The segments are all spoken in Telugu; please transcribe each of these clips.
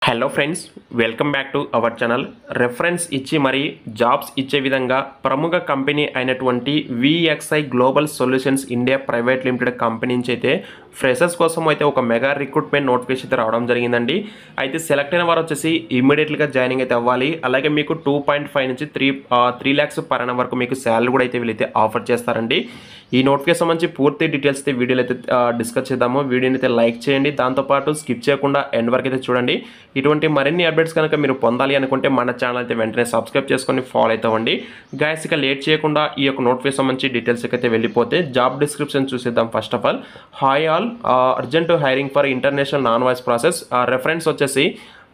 Hello friends, welcome back to our channel. Reference ఇచ్చి మరి జాబ్స్ ఇచ్చే విధంగా ప్రముఖ కంపెనీ అయినటువంటి VXi global solutions India private limited company నుంచి అయితే ఫ్రెషర్స్ కోసం అయితే ఒక మెగా రిక్రూట్మెంట్ నోటిఫికేషన్ అయితే రావడం జరిగిందండి. అయితే సెలెక్ట్ అయిన వారు వచ్చేసి ఇమ్మీడియట్గా జాయినింగ్ అయితే అవ్వాలి. అలాగే మీకు 2.5 నుంచి 3 lakhs పర్ annum వరకు మీకు శాలరీ కూడా అయితే వీళ్ళైతే ఆఫర్ చేస్తారండి. ఈ నోటిఫికేషన్ సంబంధించి పూర్తి డీటెయిల్స్ అయితే వీడియోలో అయితే డిస్కస్ చేద్దాము. వీడియోని అయితే లైక్ చేయండి, దాంతోపాటు స్కిప్ చేయకుండా ఎండ్ వరకు అయితే చూడండి. ఇటువంటి మరిన్ని అప్డేట్స్ కనుక మీరు పొందాలి అనుకుంటే మన ఛానల్ అయితే వెంటనే సబ్స్క్రైబ్ చేసుకొని ఫాలో అవుతామండి. గైస్, ఇక లేట్ చేయకుండా ఈ యొక్క నోటిఫికేషన్ సంబంధించి డీటెయిల్స్ అయితే వెళ్ళిపోతే జాబ్ డిస్క్రిప్షన్ చూసేద్దాం. First of all, hi all, urgent hiring for international non voice process. Reference వచ్చేసి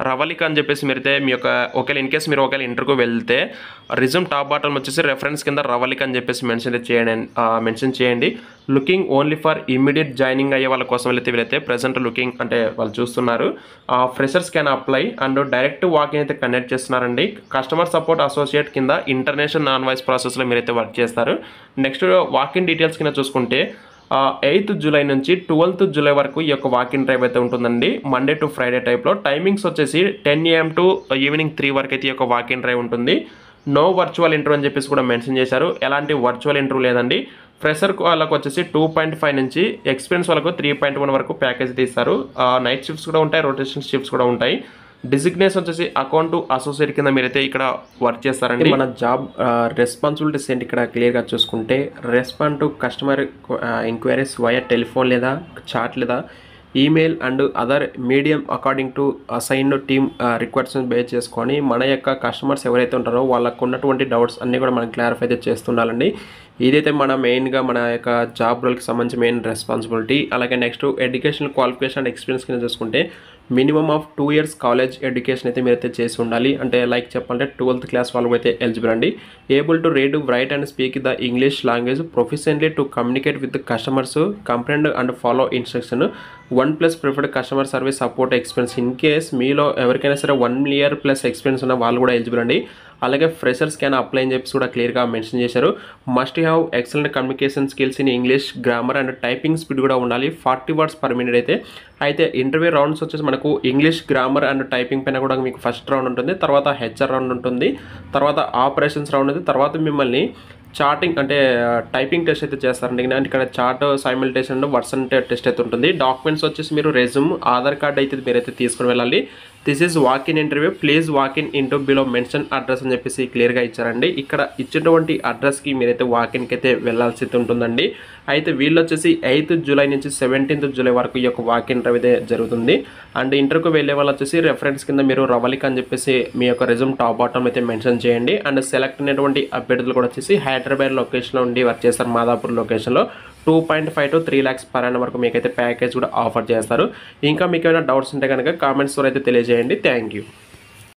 రవలిక అని చెప్పేసి మీరైతే మీ యొక్క ఒకవేళ ఇన్ కేస్ మీరు ఒకవేళ ఇంటర్వ్యూకి వెళ్తే రిజ్యూమ్ టాప్ బాటమ్ వచ్చేసి రెఫరెన్స్ కింద రవలిక అని చెప్పేసి మెన్షన్ చేయండి. Looking only for immediate joining అయ్యే వాళ్ళ కోసం వీళ్ళైతే ప్రెసెంట్ లుకింగ్ అంటే వాళ్ళు చూస్తున్నారు. Freshers can apply and direct walking అయితే కండక్ట్ చేస్తున్నారండి. కస్టమర్ సపోర్ట్ అసోసియేట్ కింద ఇంటర్నేషనల్ నాన్ వాయిస్ ప్రాసెస్లో మీరైతే వర్క్ చేస్తారు. నెక్స్ట్ వాకింగ్ డీటెయిల్స్ కింద చూసుకుంటే 8th July నుంచి 12th July వరకు ఈ యొక్క వాకింగ్ డ్రైవ్ అయితే ఉంటుందండి. మండే టు ఫ్రైడే టైప్లో. టైమింగ్స్ వచ్చేసి 10 AM టు ఈవినింగ్ 3 వరకు అయితే ఈ యొక్క వాకింగ్ డ్రైవ్ ఉంటుంది. నో వర్చువల్ ఇంటర్వ్యూ అని చెప్పేసి కూడా మెన్షన్ చేశారు. ఎలాంటి వర్చువల్ ఇంటర్వ్యూ లేదండి. ఫ్రెషర్ వాళ్ళకు వచ్చేసి 2.5 నుంచి, ఎక్స్పీరియన్స్ వాళ్ళకు 3.1 వరకు ప్యాకేజ్ తీస్తారు. నైట్ షిఫ్ట్స్ కూడా ఉంటాయి, రొటేషన్ షిఫ్ట్స్ కూడా ఉంటాయి. డిజిగ్నేషన్ వచ్చేసి అకౌంట్ అసోసియేట్ కింద మీరైతే ఇక్కడ వర్క్ చేస్తారండి. మన జాబ్ రెస్పాన్సిబిలిటీస్ ఏంటి ఇక్కడ క్లియర్గా చూసుకుంటే, respond to customer enquiries via telephone లేదా చాట్ లేదా email and other medium according to assigned team రిక్వైర్స్ని బేస్ చేసుకొని మన యొక్క కస్టమర్స్ ఎవరైతే ఉంటారో వాళ్ళకు ఉన్నటువంటి డౌట్స్ అన్నీ కూడా మనం క్లారిఫై అయితే చేస్తుండాలండి. ఇదైతే మన మెయిన్గా మన యొక్క జాబ్ రోల్కి సంబంధించి మెయిన్ రెస్పాన్సిబిలిటీ. అలాగే next education qualification and experience కింద చూసుకుంటే minimum of 2 years college education అయితే మీరైతే చేసి ఉండాలి. అంటే లైక్ చెప్పాలంటే 12th class వాళ్ళకు అయితే ఎలిజిబుల్ అండి. Able to read, write and speak the English language proficiently to communicate with customers, comprehend and follow instruction. 1+ preferred customer service support experience. In case మీలో ఎవరికైనా సరే 1 year+ ఎక్స్పీరియన్స్ ఉన్న వాళ్ళు కూడా ఎలిజిబుల్ అండి. అలాగే ఫ్రెషర్స్ క్యాన్ అప్లై అని చెప్పి కూడా క్లియర్గా మెన్షన్ చేశారు. Must have excellent communication skills in English, grammar and typing speed కూడా ఉండాలి. 40 words per minute అయితే ఇంటర్వ్యూ రౌండ్స్ వచ్చేసి మనకు ఇంగ్లీష్, గ్రామర్ అండ్ టైపింగ్ పైన కూడా మీకు ఫస్ట్ రౌండ్ ఉంటుంది, తర్వాత హెచ్ఆర్ రౌండ్ ఉంటుంది, తర్వాత ఆపరేషన్స్ రౌండ్ ఉంది, తర్వాత మిమ్మల్ని చాటింగ్ అంటే టైపింగ్ టెస్ట్ అయితే చేస్తారండి. అంటే ఇక్కడ చాట్ సైమల్టేషన్ వర్సన్ టెస్ట్ అయితే ఉంటుంది. డాక్యుమెంట్స్ వచ్చేసి మీరు రెజ్యూమ్, ఆధార్ కార్డ్ అయితే మీరైతే తీసుకుని వెళ్ళాలి. This is walk in interview, please walk in into below mention address అని చెప్పేసి క్లియర్గా ఇచ్చారండి. ఇక్కడ ఇచ్చినటువంటి అడ్రస్కి మీరైతే వాకిన్కి అయితే వెళ్ళాల్సి ఉంటుందండి. అయితే వీళ్ళు వచ్చేసి 8th July నుంచి 17th July వరకు ఈ యొక్క వాక్ ఇన్ ఇంటర్వ్యూ అయితే జరుగుతుంది. అండ్ ఇంటర్వ్యూకి వెళ్ళే వాళ్ళు వచ్చేసి రెఫరెన్స్ కింద మీరు రవలిక అని చెప్పేసి మీ యొక్క రెజ్యూమ్ టాప్ బాటమ్ అయితే మెన్షన్ చేయండి. అండ్ సెలెక్ట్ అయినటువంటి అభ్యర్థులు కూడా వచ్చేసి హైదరాబాద్ లొకేషన్లో ఉండి వర్క్ చేస్తారు. మాదాపూర్ లొకేషన్లో 2.5 to 3 lakhs per annum వరకు మీకైతే ప్యాకేజ్ కూడా ఆఫర్ చేస్తారు. ఇంకా మీకు ఏమైనా డౌట్స్ ఉంటే కనుక కామెంట్స్ ద్వారా అయితే తెలియజేయండి. Thank you.